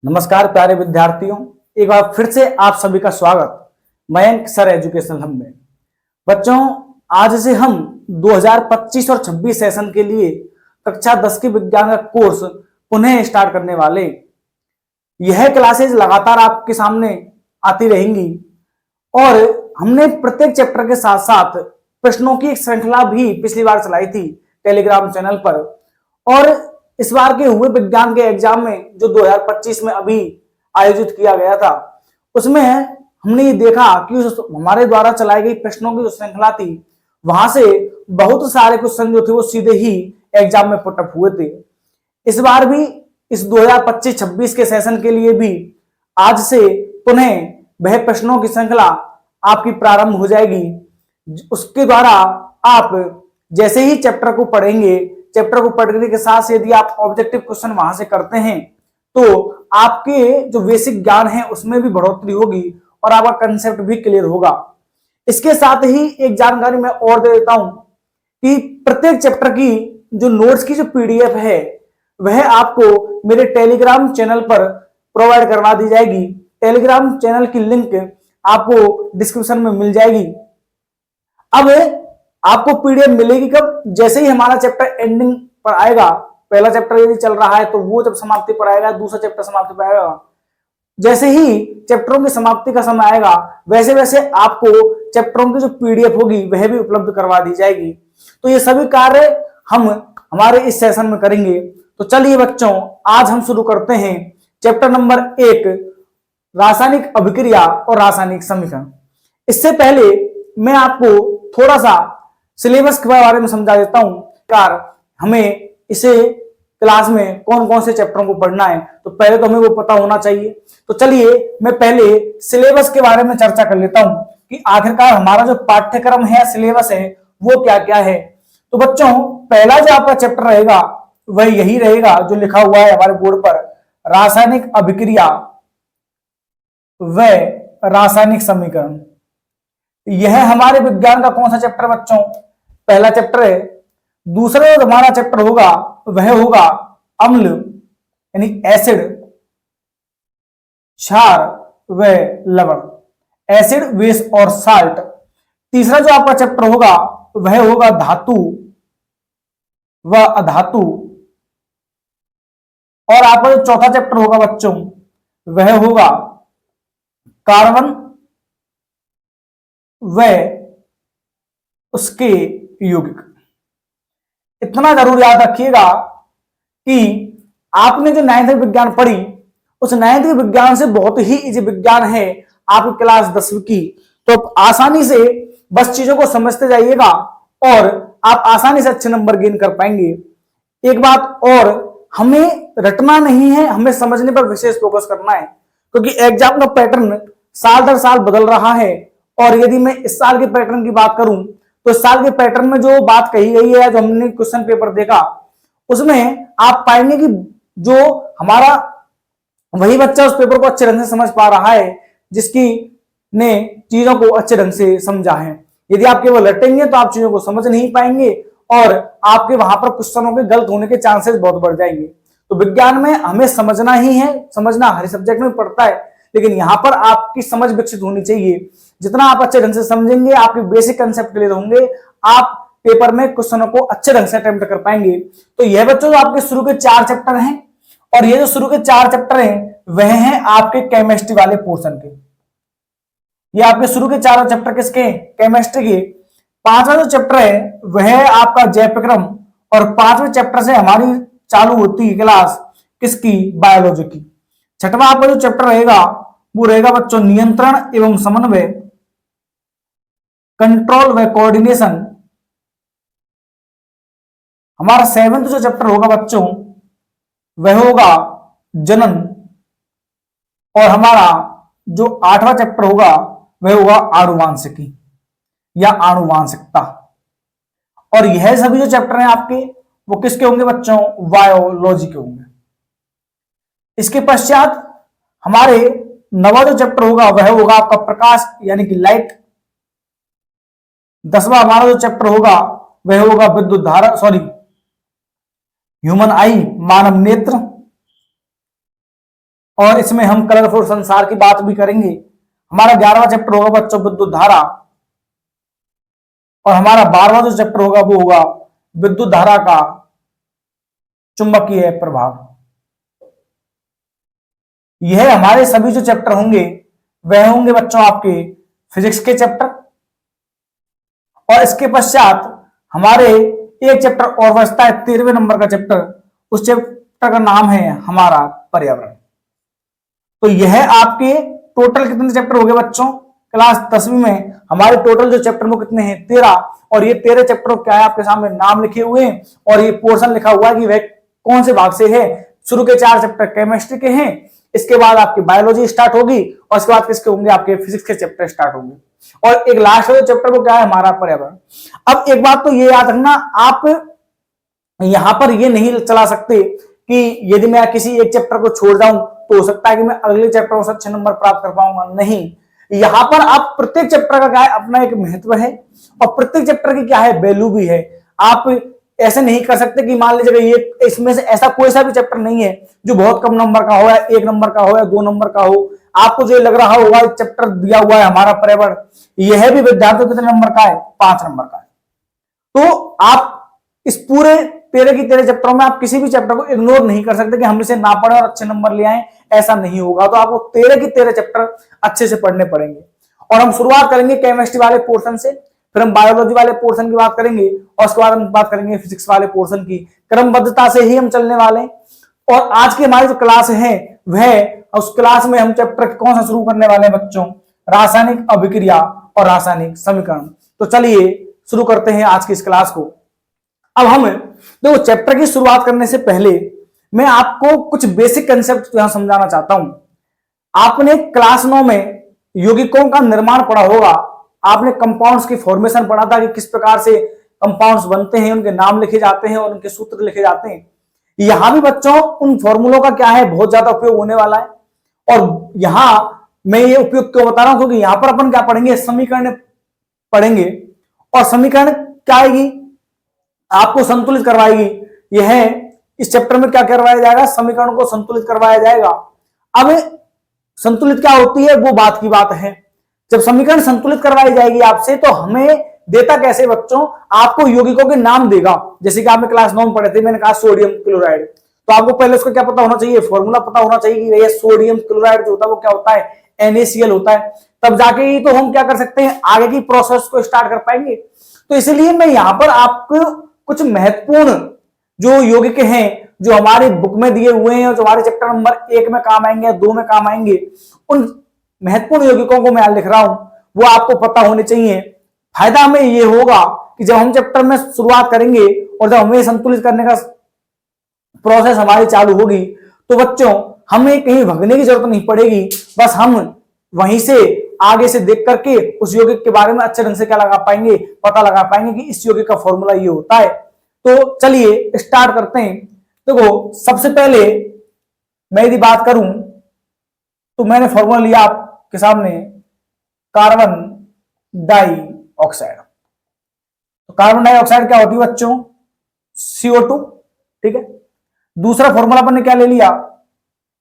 नमस्कार प्यारे विद्यार्थियों, एक बार फिर से आप सभी का स्वागत मयंक सर एजुकेशनल हब में। बच्चों, आज से हम 2025 और 26 सेशन के लिए कक्षा 10 के विज्ञान का कोर्स पुनः स्टार्ट करने वाले। यह क्लासेज लगातार आपके सामने आती रहेंगी और हमने प्रत्येक चैप्टर के साथ साथ प्रश्नों की एक श्रृंखला भी पिछली बार चलाई थी टेलीग्राम चैनल पर। और इस बार के हुए विज्ञान के एग्जाम में जो 2025 में अभी आयोजित किया गया था, उसमें हमने ये देखा कि हमारे द्वारा चलाई गई प्रश्नों की जो श्रृंखला थी, वहां से बहुत सारे क्वेश्चन जो थे वो सीधे ही एग्जाम में पुटअप हुए थे। इस बार भी इस 2025-26 के सेशन के लिए भी आज से पुनः वह प्रश्नों की श्रृंखला आपकी प्रारंभ हो जाएगी। उसके द्वारा आप जैसे ही चैप्टर को पढ़ेंगे, चैप्टर को पढ़ने के साथ यदि आप ऑब्जेक्टिव क्वेश्चन वहां से करते हैं तो आपके जो बेसिक ज्ञान है उसमें भी बढ़ोतरी होगी और आपका कंसेप्ट भी क्लियर होगा। इसके साथ ही एक जानकारी मैं और दे देता हूं कि प्रत्येक चैप्टर की जो नोट्स की जो पीडीएफ है वह आपको मेरे टेलीग्राम चैनल पर प्रोवाइड करवा दी जाएगी। टेलीग्राम चैनल की लिंक आपको डिस्क्रिप्शन में मिल जाएगी। अब आपको पीडीएफ मिलेगी कब? जैसे ही हमारा चैप्टर एंडिंग पर आएगा, पहला चैप्टर यदि चल रहा है तो वो जब समाप्ति पर आएगा, दूसरा चैप्टर समाप्ति पर आएगा, जैसे ही चैप्टरों की समाप्ति का समय आएगा वैसे वैसे आपको चैप्टरों की जो पीडीएफ होगी वह भी उपलब्ध करवा दी जाएगी। तो ये सभी कार्य हम हमारे इस सेशन में करेंगे। तो चलिए बच्चों, आज हम शुरू करते हैं चैप्टर नंबर 1, रासायनिक अभिक्रिया और रासायनिक समीकरण। इससे पहले मैं आपको थोड़ा सा सिलेबस के बारे में समझा देता हूं। कार हमें इसे क्लास में कौन कौन से चैप्टरों को पढ़ना है, तो पहले तो हमें वो पता होना चाहिए। तो चलिए मैं पहले सिलेबस के बारे में चर्चा कर लेता हूं कि आखिरकार हमारा जो पाठ्यक्रम है, सिलेबस है, वो क्या क्या है। तो बच्चों, पहला जो आपका चैप्टर रहेगा वह यही रहेगा जो लिखा हुआ है हमारे बोर्ड पर, रासायनिक अभिक्रिया व रासायनिक समीकरण। यह हमारे विज्ञान का कौन सा चैप्टर बच्चों? पहला चैप्टर है। दूसरा जो हमारा चैप्टर होगा वह होगा अम्ल यानी एसिड, क्षार व लवण, एसिड, बेस और साल्ट। तीसरा जो आपका चैप्टर होगा वह होगा धातु व अधातु। और आपका जो चौथा चैप्टर होगा बच्चों वह होगा कार्बन व उसके यौगिक। इतना जरूर याद रखिएगा कि आपने जो 9th विज्ञान पढ़ी उस 9th विज्ञान से बहुत ही इजी विज्ञान है आपकी क्लास 10वीं की। तो आसानी से बस चीजों को समझते जाइएगा और आप आसानी से अच्छे नंबर गेन कर पाएंगे। एक बात और, हमें रटना नहीं है, हमें समझने पर विशेष फोकस करना है, क्योंकि एग्जाम का पैटर्न साल दर साल बदल रहा है। और यदि मैं इस साल के पैटर्न की बात करूं तो इस साल के पैटर्न में जो बात कही गई है, जो हमने क्वेश्चन पेपर देखा, उसमें आप पाएंगे कि जो हमारा वही बच्चा उस पेपर को अच्छे ढंग से समझ पा रहा है जिसकी ने चीजों को अच्छे ढंग से समझा है। यदि आप केवल रटेंगे तो आप चीजों को समझ नहीं पाएंगे और आपके वहां पर क्वेश्चनों के गलत होने के चांसेस बहुत बढ़ जाएंगे। तो विज्ञान में हमें समझना ही है, समझना हर सब्जेक्ट में पड़ता है, लेकिन यहां पर आपकी समझ विकसित होनी चाहिए। जितना आप अच्छे ढंग से समझेंगे, आपके बेसिक कंसेप्ट क्लियर होंगे, आप पेपर में क्वेश्चनों को अच्छे ढंग से अटेम्प्ट कर पाएंगे। तो यह बच्चों जो आपके शुरू के 4 चैप्टर हैं, और ये जो शुरू के 4 चैप्टर हैं वह हैं आपके केमिस्ट्री वाले पोर्शन के। ये आपके शुरू के 4 चैप्टर किसके? केमिस्ट्री के। 5वां जो चैप्टर है वह है आपका जैव प्रक्रम, और 5वें चैप्टर से हमारी चालू होती है क्लास किसकी? बायोलॉजी की। 6वां आपका जो चैप्टर रहेगा वो रहेगा बच्चों नियंत्रण एवं समन्वय, कंट्रोल व कोऑर्डिनेशन। हमारा 7वां जो चैप्टर होगा बच्चों वह होगा जनन, और हमारा जो 8वां चैप्टर होगा वह होगा आनुवांशिकी या आनुवांशिकता। और यह सभी जो चैप्टर हैं आपके वो किसके होंगे बच्चों? बायोलॉजी के होंगे। इसके पश्चात हमारे 9वां जो चैप्टर होगा वह होगा आपका प्रकाश यानी कि लाइट। 10वां हमारा जो चैप्टर होगा वह होगा विद्युत धारा, ह्यूमन आई, मानव नेत्र। और इसमें हम कलरफुल संसार की बात भी करेंगे। हमारा 11वां चैप्टर होगा बच्चों विद्युत धारा, और हमारा 12वां जो चैप्टर होगा वो होगा विद्युत धारा का चुंबकीय प्रभाव। यह हमारे सभी जो चैप्टर होंगे वह होंगे बच्चों आपके फिजिक्स के चैप्टर। और इसके पश्चात हमारे एक चैप्टर और बचता है 13वें नंबर का चैप्टर। उस चैप्टर का नाम है हमारा पर्यावरण। तो यह आपके टोटल कितने चैप्टर हो गए बच्चों? क्लास 10वीं में हमारे टोटल जो चैप्टर वो कितने हैं? 13। और ये 13 चैप्टर क्या है आपके सामने नाम लिखे हुए हैं और ये पोर्शन लिखा हुआ है कि वह कौन से भाग से है। शुरू के 4 चैप्टर केमिस्ट्री के हैं, इसके बाद आपकी बायोलॉजी स्टार्ट होगी और इसके बाद किसके होंगे? आपके फिजिक्स के चैप्टर स्टार्ट होंगे। और एक लास्ट वाला चैप्टर वो क्या है? हमारा पर्यावरण। अब एक बात तो ये याद रखना, आप यहां पर ये नहीं चला सकते कि यदि मैं किसी एक चैप्टर को छोड़ जाऊं तो हो सकता है कि मैं अगले चैप्टर से अच्छे नंबर प्राप्त कर पाऊंगा। नहीं, यहां पर आप प्रत्येक चैप्टर का क्या है? अपना एक महत्व है और प्रत्येक चैप्टर की क्या है? वैल्यू भी है। आप ऐसे नहीं कर सकते कि मान लीजिए ये इसमें से ऐसा कोई सा भी चैप्टर नहीं है जो बहुत कम नंबर का हो या 1 नंबर का हो या 2 नंबर का हो। आपको जो लग रहा होगा चैप्टर दिया हुआ है हमारा पर्यावरण, यह भी विद्यार्थियों कितने नंबर का है? 5 नंबर का है। तो आप इस पूरे 13 की 13 चैप्टरों में आप किसी भी चैप्टर को इग्नोर नहीं कर सकते कि हम इसे ना पढ़े और अच्छे नंबर ले आए, ऐसा नहीं होगा। तो आपको 13 की 13 चैप्टर अच्छे से पढ़ने पड़ेंगे। और हम शुरुआत करेंगे केमिस्ट्री वाले पोर्शन से, फिर हम बायोलॉजी वाले पोर्शन की बात करेंगे और उसके बाद हम बात करेंगे फिजिक्स वाले पोर्शन की। क्रमबद्धता से ही हम चलने वाले हैं। और आज की हमारी जो क्लास है वह उस क्लास में हम चैप्टर कौन सा शुरू करने वाले हैं बच्चों? रासायनिक अभिक्रिया और रासायनिक समीकरण। तो चलिए शुरू करते हैं आज की इस क्लास को। अब हम देखो चैप्टर की शुरुआत करने से पहले मैं आपको कुछ बेसिक कंसेप्ट यहां समझाना चाहता हूं। आपने क्लास 9 में यौगिकों का निर्माण पढ़ा होगा। आपने कंपाउंड्स की फॉर्मेशन पढ़ा था कि किस प्रकार से कंपाउंड्स बनते हैं, उनके नाम लिखे जाते हैं और उनके सूत्र लिखे जाते हैं। यहां भी बच्चों उन फॉर्मूलों का क्या है? बहुत ज्यादा उपयोग होने वाला है। और यहां मैं ये उपयोग क्यों बता रहा हूं? क्योंकि यहां पर अपन क्या पढ़ेंगे? समीकरण पढ़ेंगे। और समीकरण क्या आएगी? आपको संतुलित करवाएगी। यह इस चैप्टर में क्या करवाया जाएगा? समीकरण को संतुलित करवाया जाएगा। अब संतुलित क्या होती है वो बात की बात है। जब समीकरण संतुलित करवाई जाएगी आपसे तो हमें देता कैसे बच्चों? आपको यौगिकों के नाम देगा। जैसे कि आपने क्लास 9 में पढ़े थे, मैंने कहा सोडियम क्लोराइड, तो आपको पहले उसका क्या पता होना चाहिए? फॉर्मूला पता होना चाहिए कि भैया सोडियम क्लोराइड जो होता है वो क्या होता है? NaCl होता है। तब जाके ही तो हम क्या कर सकते हैं? आगे की प्रोसेस को स्टार्ट कर पाएंगे। तो इसलिए मैं यहां पर आपको कुछ महत्वपूर्ण जो यौगिक हैं जो हमारी बुक में दिए हुए हैं और जो हमारे चैप्टर नंबर 1 में काम आएंगे, 2 में काम आएंगे, उन महत्वपूर्ण यौगिकों को मैं लिख रहा हूं, वो आपको पता होने चाहिए। फायदा हमें ये होगा कि जब हम चैप्टर में शुरुआत करेंगे और जब हमें संतुलित करने का प्रोसेस हमारी चालू होगी तो बच्चों हमें कहीं भगने की जरूरत नहीं पड़ेगी। बस हम वहीं से आगे से देख करके उस यौगिक के बारे में अच्छे ढंग से क्या लगा पाएंगे? पता लगा पाएंगे कि इस यौगिक का फॉर्मूला ये होता है। तो चलिए स्टार्ट करते हैं। देखो सबसे पहले मैं यदि बात करूं तो मैंने फॉर्मूला लिया आपके सामने, कार्बन डाइऑक्साइड। तो कार्बन डाइऑक्साइड क्या होती है बच्चों? CO2। ठीक है। दूसरा फॉर्मूला अपन ने क्या ले लिया?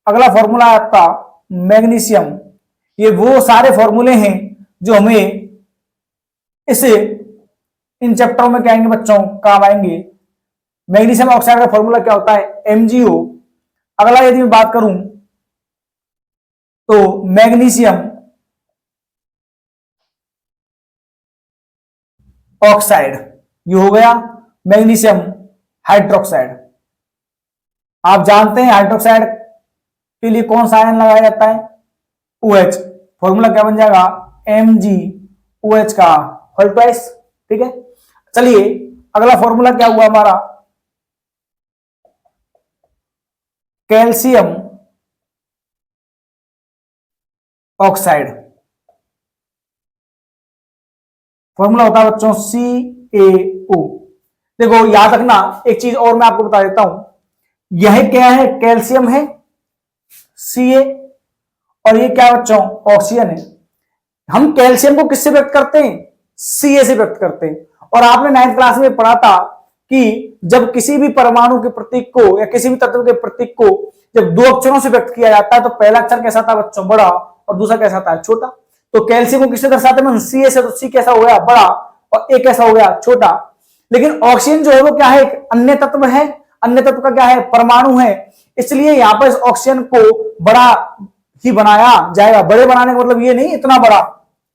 अगला फॉर्मूला है आपका मैग्नीशियम। ये वो सारे फॉर्मूले हैं जो हमें इन चैप्टरों में क्या आएंगे बच्चों? काम आएंगे। मैग्नीशियम ऑक्साइड का फॉर्मूला क्या होता है? MgO। अगला यदि मैं बात करूं तो मैग्नीशियम ऑक्साइड, ये हो गया मैग्नीशियम हाइड्रोक्साइड। आप जानते हैं हाइड्रोक्साइड के लिए कौन सा आयन लगाया जाता है? OH। फॉर्मूला क्या बन जाएगा? MgOH का होल ट्वाइस। ठीक है। चलिए अगला फॉर्मूला क्या हुआ हमारा? Calcium oxide. फॉर्मूला होता है बच्चों CaO। देखो याद रखना एक चीज और मैं आपको बता देता हूं, यह क्या है? कैल्शियम है Ca और ये क्या बच्चों? ऑक्सीजन है। हम कैल्शियम को किससे व्यक्त करते हैं? Ca से व्यक्त करते हैं। और आपने 9th क्लास में पढ़ा था कि जब किसी भी परमाणु के प्रतीक को या किसी भी तत्व के प्रतीक को जब दो अक्षरों से व्यक्त किया जाता है तो पहला अक्षर कैसा था बच्चों, बड़ा, और दूसरा कैसा था, छोटा। तो कैल्शियम को किससे दर्शाते हैं, सी से, तो सी कैसा हो गया, बड़ा, और ए कैसा हो गया, छोटा। लेकिन ऑक्सीजन जो है वो क्या है, एक अन्य तत्व है, अन्य तत्व का क्या है, परमाणु है, इसलिए यहां पर इस ऑक्सीजन को बड़ा ही बनाया जाएगा। बड़े बनाने का मतलब ये नहीं इतना बड़ा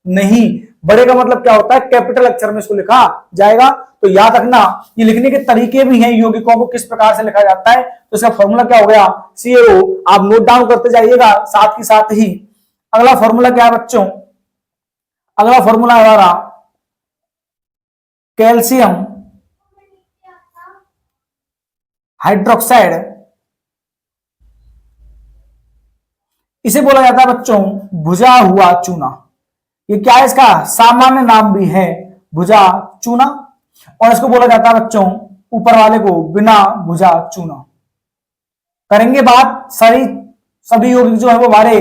नहीं, बड़े का मतलब क्या होता है, कैपिटल अक्षर में इसको लिखा जाएगा। तो याद रखना, ये लिखने के तरीके भी हैं, यौगिकों को किस प्रकार से लिखा जाता है। तो इसका फॉर्मूला क्या हो गया, CaO। आप नोट डाउन करते जाइएगा साथ ही साथ ही। अगला फॉर्मूला क्या है बच्चों, अगला फॉर्मूला है हमारा कैल्शियम हाइड्रोक्साइड, इसे बोला जाता है बच्चों भुजा हुआ चूना। ये क्या है, इसका सामान्य नाम भी है भुजा चूना, और इसको बोला जाता है बच्चों ऊपर वाले को बिना भुजा चूना। करेंगे बात सारी सभी यौगिक जो है वो हमारे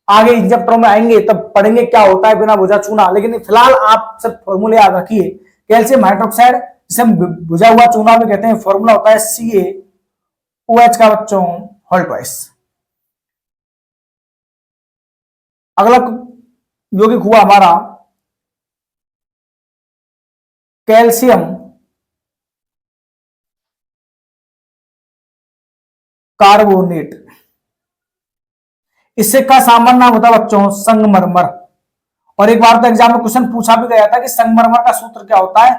आगे चैप्टर में आएंगे तब पढ़ेंगे क्या होता है बिना भुजा चूना। लेकिन फिलहाल आप सब फॉर्मूले याद रखिए। कैल्शियम हाइड्रोक्साइड जिसे हम भुजा हुआ चूना भी कहते हैं, फॉर्मूला होता है CaOH का बच्चों होल ट्वाइस। अगला यौगिक हुआ हमारा कैल्शियम कार्बोनेट, इससे का सामान्य नाम होता है बच्चों संगमरमर। और एक बार तो एग्जाम में क्वेश्चन पूछा भी गया था कि संगमरमर का सूत्र क्या होता है,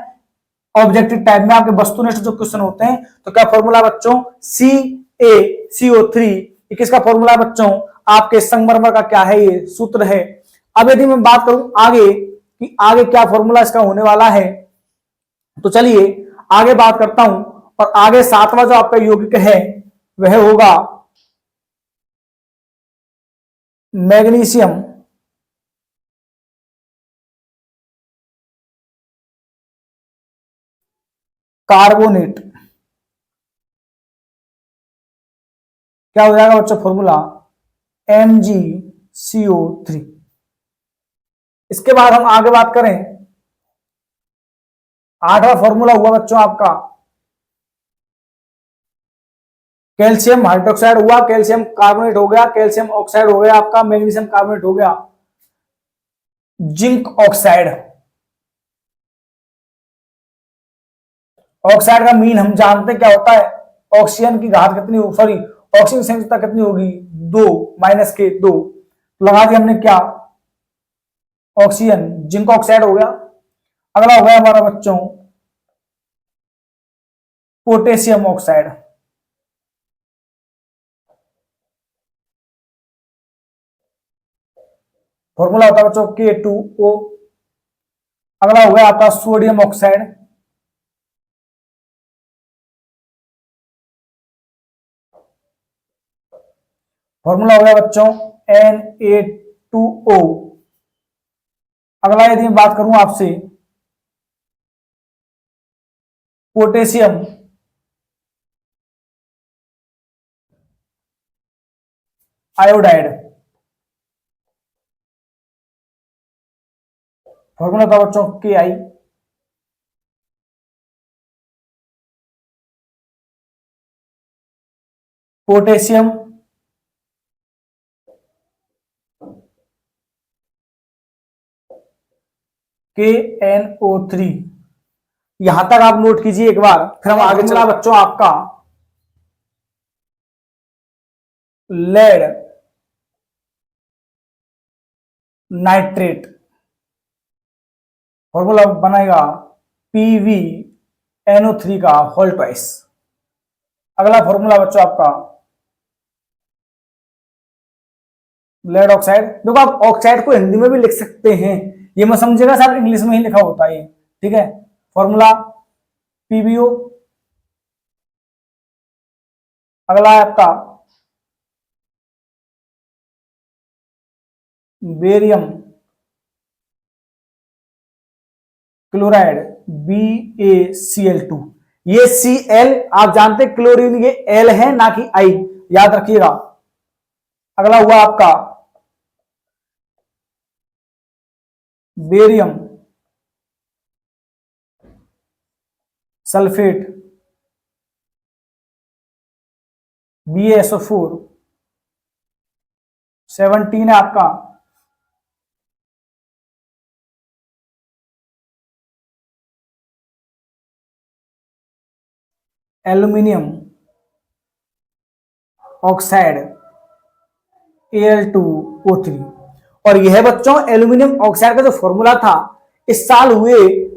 ऑब्जेक्टिव टाइप में आपके वस्तुनिष्ठ जो क्वेश्चन होते हैं। तो क्या फॉर्मूला बच्चों CaCO3, किसका फॉर्मूला है बच्चों, आपके संगमरमर का क्या है, ये सूत्र है। अब यदि मैं बात करूं आगे कि आगे क्या फॉर्मूला इसका होने वाला है, तो चलिए आगे बात करता हूं। और आगे सातवां जो आपका यौगिक है वह होगा मैग्नीशियम कार्बोनेट। क्या हो जाएगा बच्चों फॉर्मूला MgCO3। इसके बाद हम आगे बात करें, आठवां फॉर्मूला हुआ बच्चों आपका कैल्शियम हाइड्रोक्साइड हुआ, कैल्शियम कार्बोनेट हो गया, कैल्शियम ऑक्साइड हो गया आपका, मैग्नीशियम कार्बोनेट हो गया, जिंक ऑक्साइड। ऑक्साइड का मीन हम जानते हैं क्या होता है, ऑक्सीजन की घात कितनी, सॉरी ऑक्सीजन संयोजकता कितनी होगी, 2 -2। लगा दिया हमने क्या, ऑक्सीजन, जिंक ऑक्साइड हो गया। अगला हो गया हमारा बच्चों पोटेशियम ऑक्साइड। फॉर्मूला होता है बच्चों K2O। अगला हो गया आपका सोडियम ऑक्साइड, फॉर्मूला हो गया बच्चों Na2O। अगला यदि मैं बात करूं आपसे पोटेशियम आयोडाइड, फॉर्मूला था बच्चों Ki। Potassium KNO3। यहां तक आप नोट कीजिए एक बार, फिर हम आगे चला बच्चों आपका लेड नाइट्रेट, फॉर्मूला बनेगा PbNO3 का होल ट्वाइस। अगला फॉर्मूला बच्चों आपका लेड ऑक्साइड। देखो आप ऑक्साइड को हिंदी में भी लिख सकते हैं, ये मैं समझेगा सर इंग्लिश में ही लिखा होता है, ठीक है। Formula PbO। अगला है आपका बेरियम क्लोराइड BaCl2। ये Cl आप जानते क्लोरीन, ये L है ना कि I, याद रखिएगा। अगला हुआ आपका बेरियम सल्फेट BaSO4, 17 है आपका एल्यूमिनियम ऑक्साइड Al2O3। और यह बच्चों एल्यूमिनियम ऑक्साइड का जो फॉर्मूला था, इस साल हुए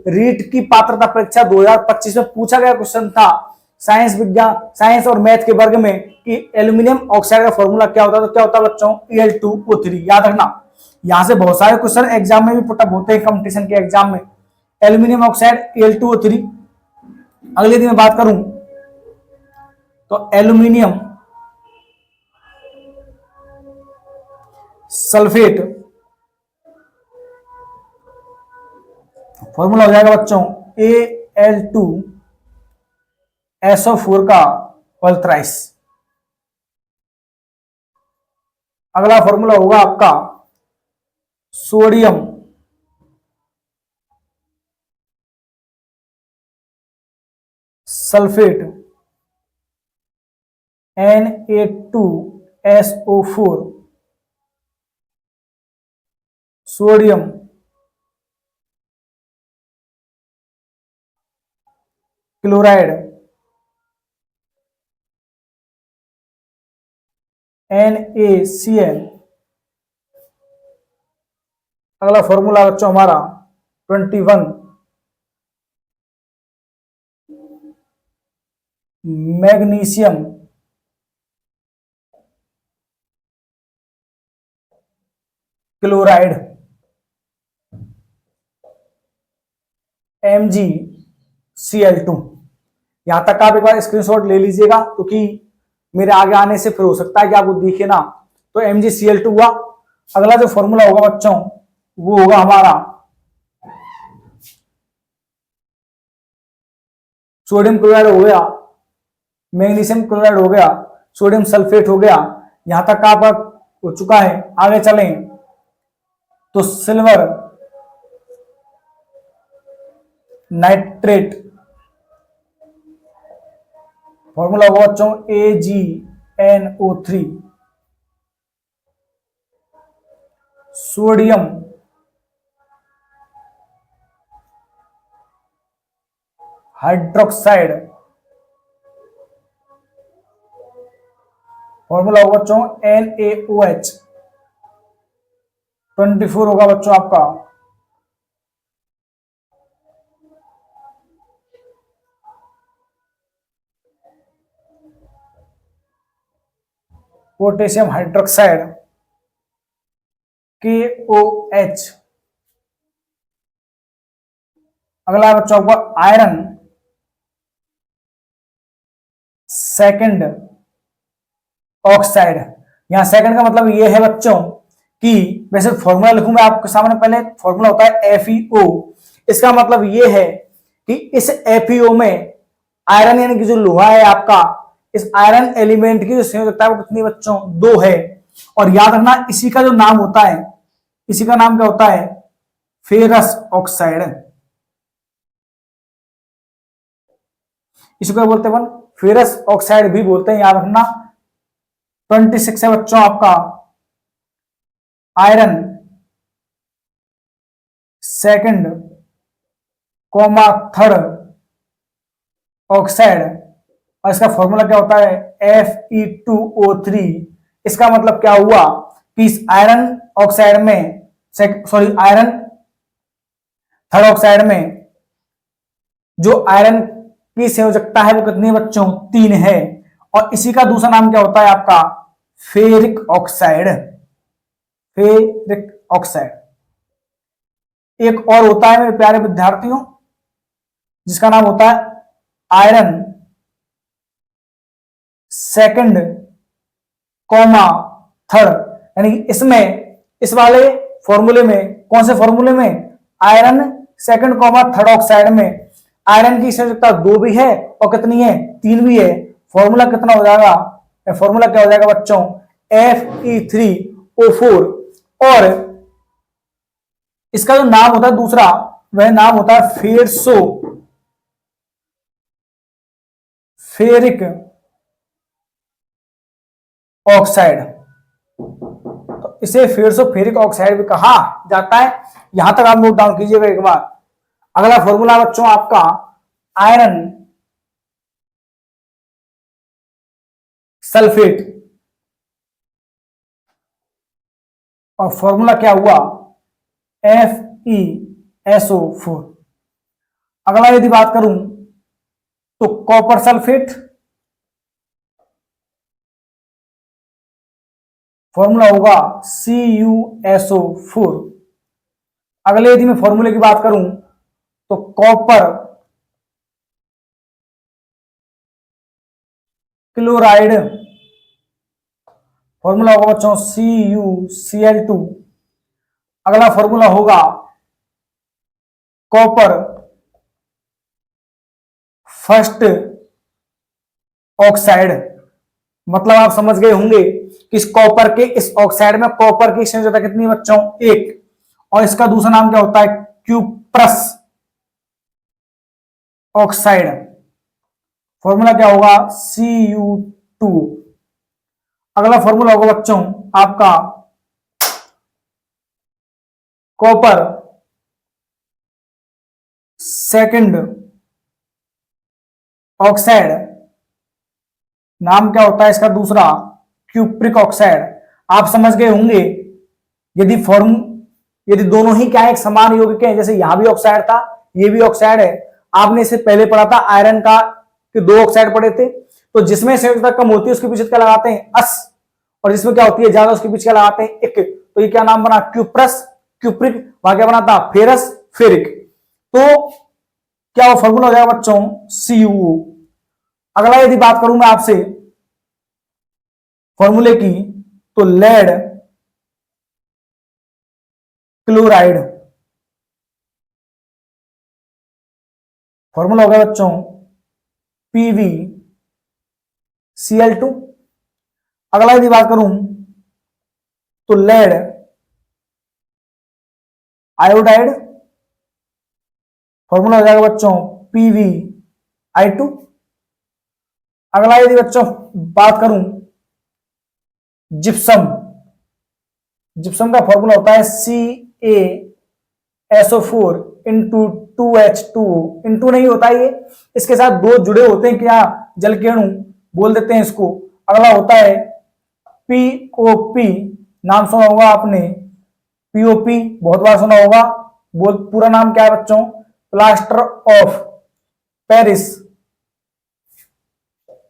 रीट की पात्रता परीक्षा 2025 में पूछा गया क्वेश्चन था साइंस विज्ञान, साइंस और मैथ के वर्ग में कि एल्यूमिनियम ऑक्साइड का फॉर्मूला क्या होता है। तो क्या होता है बच्चों, Al2O3। याद रखना, यहां से बहुत सारे क्वेश्चन एग्जाम में भी पुटअप होते हैं, कंपटीशन के एग्जाम में। Aluminium oxide Al2O3। अगले दिन में बात करूं तो एल्यूमिनियम सल्फेट, फॉर्मूला हो जाएगा बच्चों Al2SO4 का होल थ्राइस। अगला फॉर्मूला होगा आपका sodium sulphate Na2SO4, sodium chloride NaCl। अगला फॉर्मूला बच्चों हमारा 21 मैग्नीशियम क्लोराइड MgCl2। यहां तक आप एक बार स्क्रीनशॉट ले लीजिएगा, क्योंकि मेरे आगे आने से फिर हो सकता है कि आपको दिखे ना। तो MgCl2 हुआ। अगला जो फॉर्मूला होगा बच्चों वो होगा हमारा सोडियम क्लोराइड हो गया, मैग्नीशियम क्लोराइड हो गया, सोडियम सल्फेट हो गया। यहां तक आप हो चुका है। आगे चलें तो सिल्वर नाइट्रेट, फॉर्मूला होगा बच्चों AgNO3, सोडियम हाइड्रोक्साइड, फॉर्मूला होगा बच्चों NaOH। 24 होगा बच्चों आपका पोटेशियम हाइड्रोक्साइड KOH। अगला बच्चों आपका आयरन सेकंड ऑक्साइड। यहां सेकंड का मतलब ये है बच्चों कि वैसे फॉर्मूला लिखूं मैं आपके सामने, पहले फॉर्मूला होता है FeO। इसका मतलब ये है कि इस FeO में आयरन यानी कि जो लोहा है आपका, इस आयरन एलिमेंट की जो संयोजकता है वो कितनी बच्चों, 2 है। और याद रखना इसी का जो नाम होता है, इसी का नाम क्या होता है, फेरस ऑक्साइड। इसको क्या बोलते हैं, फेरस ऑक्साइड भी बोलते हैं, याद रखना। 26 है बच्चों आपका iron second comma third oxide, और इसका फॉर्मूला क्या होता है Fe2O3। इसका मतलब क्या हुआ कि इस आयरन ऑक्साइड में, सॉरी आयरन थर्ड ऑक्साइड में जो आयरन की संयोजकता है वो कितनी बच्चों, 3 है। और इसी का दूसरा नाम क्या होता है आपका, फेरिक ऑक्साइड। Ferric oxide. एक और होता है मेरे प्यारे विद्यार्थियों जिसका नाम होता है आयरन सेकंड कॉमा थर्ड, यानी इसमें इस वाले फॉर्मूले में, कौन से फॉर्मूले में, iron second comma third oxide में आयरन की संयोजकता 2 भी है और कितनी है, 3 भी है। फॉर्मूला कितना हो जाएगा, फॉर्मूला क्या हो जाएगा बच्चों, Fe3O4। और इसका जो नाम होता है दूसरा, वह नाम होता है फेरिक ऑक्साइड, तो इसे फेरसोफेरिक ऑक्साइड भी कहा जाता है। यहां तक आप नोट डाउन कीजिएगा एक बार। अगला फॉर्मूला बच्चों आपका आयरन सल्फेट, और फॉर्मूला क्या हुआ FeSO4। अगला यदि बात करूं तो कॉपर सल्फेट, फॉर्मूला होगा CuSO4। अगले यदि मैं फॉर्मूले की बात करूं तो कॉपर क्लोराइड, फॉर्मूला होगा बच्चों CuCl2। अगला फॉर्मूला होगा कॉपर फर्स्ट ऑक्साइड। मतलब आप समझ गए होंगे कि इस कॉपर के इस ऑक्साइड में कॉपर की संयोजकता कितनी है बच्चों, 1, और इसका दूसरा नाम क्या होता है क्यूप्रस ऑक्साइड। फॉर्मूला क्या होगा Cu2। अगला फॉर्मूला होगा बच्चों आपका कॉपर सेकंड ऑक्साइड, नाम क्या होता है इसका दूसरा क्यूप्रिक ऑक्साइड। आप समझ गए होंगे यदि दोनों ही क्या है एक समान यौगिक है, जैसे यहां भी ऑक्साइड था ये भी ऑक्साइड है, आपने इसे पहले पढ़ा था आयरन का कि 2 ऑक्साइड पढ़े थे, तो जिसमें संयोजकता कम होती है उसके पीछे क्या लगाते हैं अस, और जिसमें क्या होती है ज्यादा उसके पीछे क्या लगाते हैं इक। तो ये क्या नाम बना क्यूप्रस क्यूप्रिक, वहां क्या बना था फेरस फेरिक। तो क्या वो फॉर्मूला हो जाएगा बच्चों CuO। अगला यदि बात करूं मैं आपसे फॉर्मूले की तो लेड क्लोराइड, फॉर्मूला होगा बच्चों PbCl2। अगला यदि बात करूं तो लेड आयोडाइड, फॉर्मूला हो जाएगा बच्चों PbI2। अगला यदि बच्चों बात करूं जिप्सम, जिप्सम का फॉर्मूला होता है CaSO4 इंटू 2H2O। इंटू नहीं होता ये, इसके साथ 2 जुड़े होते हैं क्या जल के अणु बोल देते हैं इसको। अगला होता है POP, नाम सुना होगा आपने POP बहुत बार सुना होगा। पूरा नाम क्या है बच्चों प्लास्टर ऑफ पेरिस,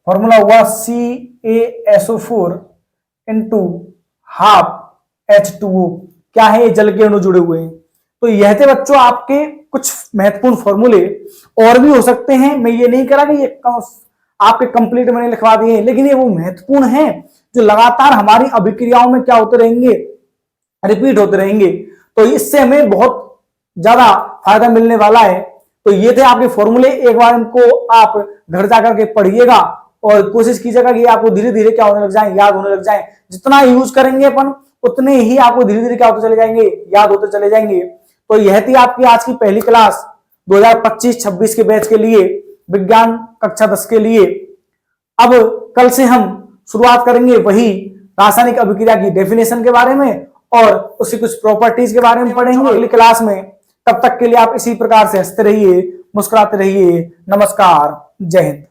फॉर्मूला हुआ CaSO4 इंटू हाफ H2O। क्या है ये जल के अणु जुड़े हुए हैं। तो यह थे बच्चों आपके कुछ महत्वपूर्ण फॉर्मूले, और भी हो सकते हैं, मैं ये नहीं करा कि ये आपके कंप्लीट मैंने लिखवा दिए, लेकिन ये वो महत्वपूर्ण हैं जो लगातार हमारी अभिक्रियाओं में क्या होते रहेंगे रिपीट होते रहेंगे। तो इससे हमें बहुत ज्यादा फायदा मिलने वाला है। तो ये थे आपके फॉर्मूले, एक बार इनको आप घर जाकर के पढ़िएगा और कोशिश कीजिएगा कि आपको धीरे धीरे क्या होने लग जाए, याद होने लग जाए। जितना यूज करेंगे अपन उतने ही आपको धीरे धीरे क्या होते चले जाएंगे, याद होते चले जाएंगे। तो यह थी आपकी आज की पहली क्लास 2025-26 के बैच के लिए, विज्ञान कक्षा 10 के लिए। अब कल से हम शुरुआत करेंगे वही रासायनिक अभिक्रिया की डेफिनेशन के बारे में और उसकी कुछ प्रॉपर्टीज के बारे में पढ़ेंगे अगली क्लास में। तब तक के लिए आप इसी प्रकार से हंसते रहिए, मुस्कुराते रहिए। नमस्कार, जय हिंद।